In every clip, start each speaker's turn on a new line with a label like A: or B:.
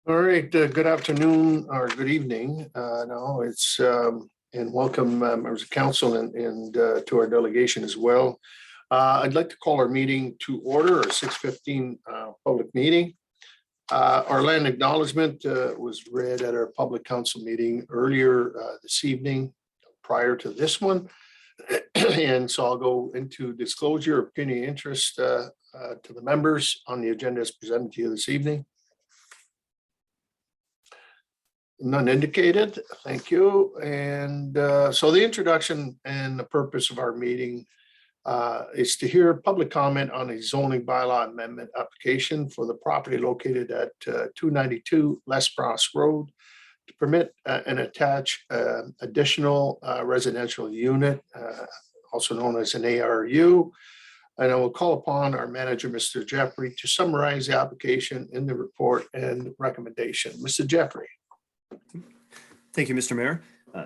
A: All right, good afternoon or good evening. No, it's and welcome members of council and to our delegation as well. I'd like to call our meeting to order, our 6:15 public meeting. Our land acknowledgement was read at our public council meeting earlier this evening prior to this one. And so I'll go into disclosure, opinion, interest to the members on the agenda as presented to you this evening. None indicated. Thank you. And so the introduction and the purpose of our meeting is to hear public comment on a zoning bylaw amendment application for the property located at 292 Lesperance Road to permit and attach additional residential unit, also known as an ARU. And I will call upon our manager, Mr. Jeffrey, to summarize the application in the report and recommendation. Mr. Jeffrey.
B: Thank you, Mr. Mayor.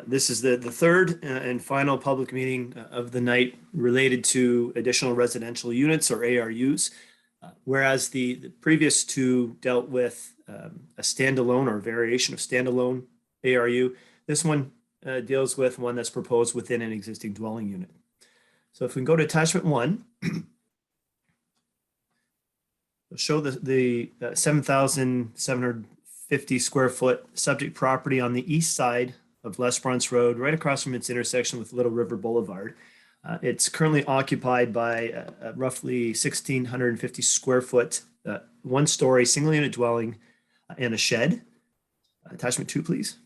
B: This is the third and final public meeting of the night related to additional residential units or ARUs. Whereas the previous two dealt with a standalone or variation of standalone ARU, this one deals with one that's proposed within an existing dwelling unit. So if we can go to attachment 1, we'll show the 7,750 square foot subject property on the east side of Lesperance Road, right across from its intersection with Little River Boulevard. It's currently occupied by a roughly 1,650 square foot, one-story single unit dwelling and a shed. Attachment 2, please.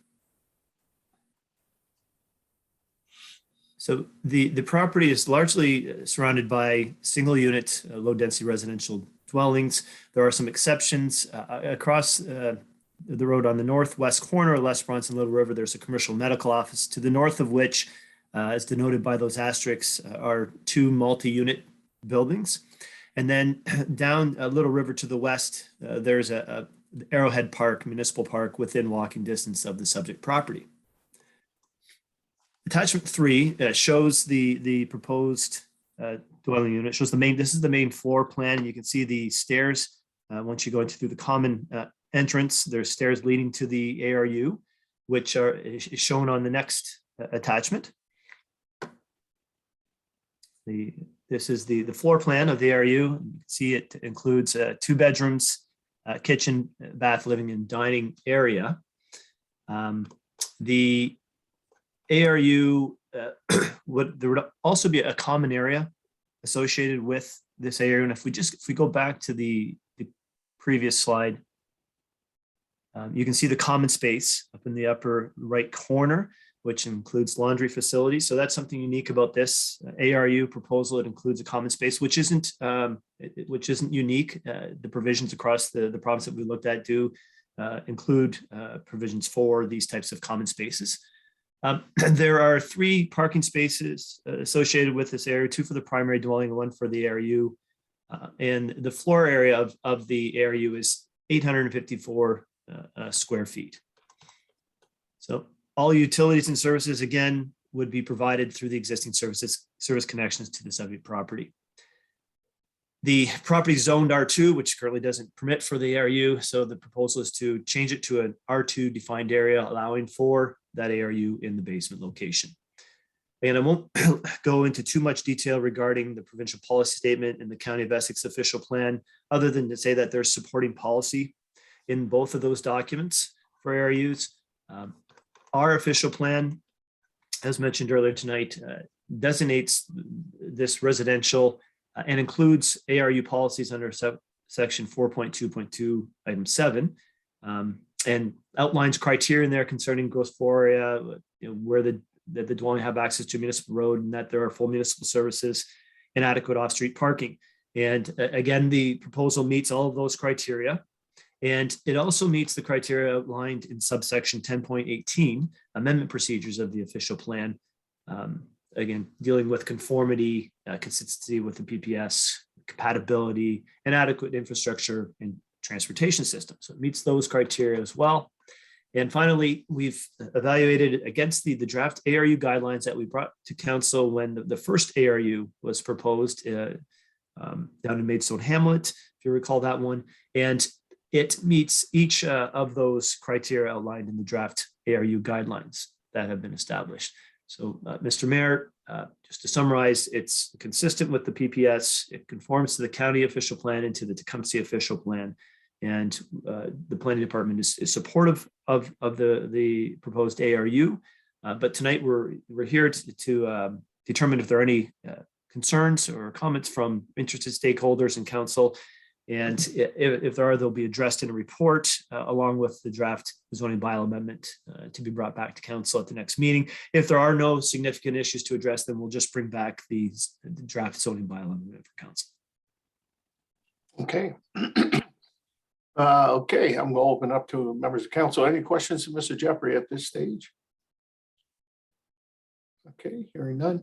B: So the property is largely surrounded by single unit, low density residential dwellings. There are some exceptions across the road on the northwest corner of Lesperance and Little River. There's a commercial medical office to the north of which, as denoted by those asterisks, are 2 multi-unit buildings. And then down Little River to the west, there's a Arrowhead Park, municipal park within walking distance of the subject property. Attachment 3 shows the proposed dwelling unit. Shows the main. This is the main floor plan. You can see the stairs once you go into through the common entrance. There's stairs leading to the ARU, which is shown on the next attachment. This is the floor plan of the ARU. You can see it includes 2 bedrooms, kitchen, bath, living, and dining area. The ARU there would also be a common area associated with this ARU. And if we go back to the previous slide, you can see the common space up in the upper right corner, which includes laundry facilities. So that's something unique about this ARU proposal. It includes a common space, which isn't unique. The provisions across the province that we looked at do include provisions for these types of common spaces. There are 3 parking spaces associated with this area, 2 for the primary dwelling and 1 for the ARU. And the floor area of the ARU is 854 square feet. So all utilities and services, again, would be provided through the existing service connections to the subject property. The property zoned R2, which currently doesn't permit for the ARU. So the proposal is to change it to an R2 defined area, allowing for that ARU in the basement location. And I won't go into too much detail regarding the provincial policy statement and the County of Essex official plan, other than to say that there's supporting policy in both of those documents for ARUs. Our official plan, as mentioned earlier tonight, designates this residential and includes ARU policies under section 4.2.2, item 7, and outlines criteria in there concerning gross floor area, where the dwelling have access to a municipal road, and that there are full municipal services and adequate off-street parking. And again, the proposal meets all of those criteria. And it also meets the criteria outlined in subsection 10.18, amendment procedures of the official plan. Again, dealing with conformity, consistency with the PPS, compatibility, and adequate infrastructure and transportation system. So it meets those criteria as well. And finally, we've evaluated against the draft ARU guidelines that we brought to council when the first ARU was proposed down in Maidstone Hamlet, if you recall that one. And it meets each of those criteria outlined in the draft ARU guidelines that have been established. So, Mr. Mayor, just to summarize, it's consistent with the PPS. It conforms to the county official plan and to the Tecumseh official plan. And the planning department is supportive of the proposed ARU. But tonight we're here to determine if there are any concerns or comments from interested stakeholders and council. And if there are, they'll be addressed in a report along with the draft zoning bylaw amendment to be brought back to council at the next meeting. If there are no significant issues to address, then we'll just bring back the draft zoning bylaw amendment for council.
A: Okay. Okay, I'm going to open up to members of council. Any questions of Mr. Jeffrey at this stage? Okay, hearing none.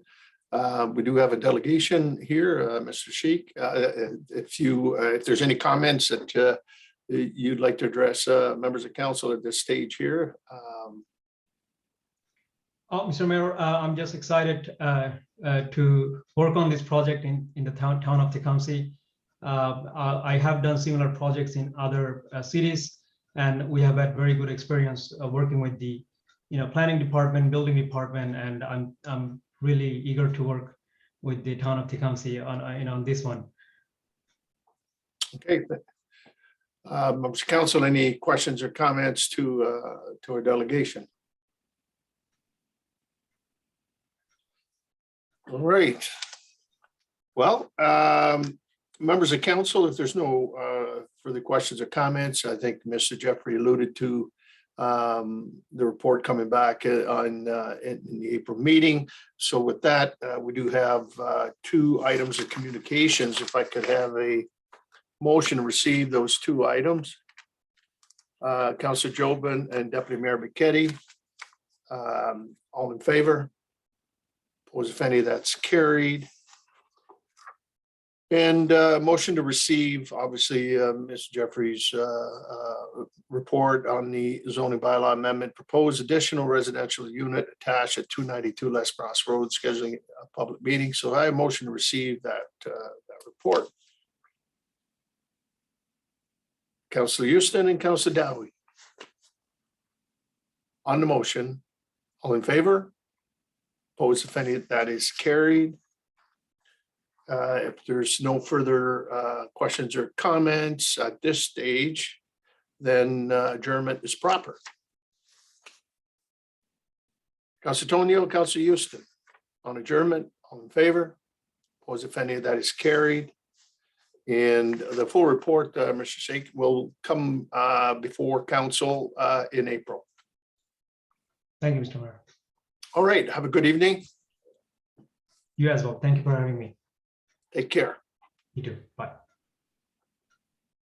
A: We do have a delegation here, Mr. Sheik. If there's any comments that you'd like to address members of council at this stage here.
C: Mr. Mayor, I'm just excited to work on this project in the town of Tecumseh. I have done similar projects in other cities, and we have had very good experience working with the planning department, building department, and I'm really eager to work with the town of Tecumseh on this one.
A: Okay. Members of council, any questions or comments to our delegation? All right. Well, members of council, if there's no further questions or comments, I think Mr. Jeffrey alluded to the report coming back in the April meeting. So with that, we do have 2 items of communications. If I could have a motion to receive those 2 items. Councilor Jobin and Deputy Mayor McKetty. All in favor? Opposed, if any, that's carried. And motion to receive, obviously, Mr. Jeffrey's report on the zoning bylaw amendment, proposed additional residential unit attached at 292 Lesperance Road, scheduling a public meeting. So I have motion to receive that report. Councilor Houston and Councilor Dowie. On the motion, all in favor? Opposed, if any, that is carried. If there's no further questions or comments at this stage, then adjournment is proper. Councilor Tonio, Councilor Houston, on adjournment, all in favor? Opposed, if any, that is carried. And the full report, Mr. Sheik, will come before council in April.
C: Thank you, Mr. Mayor.
A: All right, have a good evening.
C: You as well. Thank you for having me.
A: Take care.
C: You too. Bye.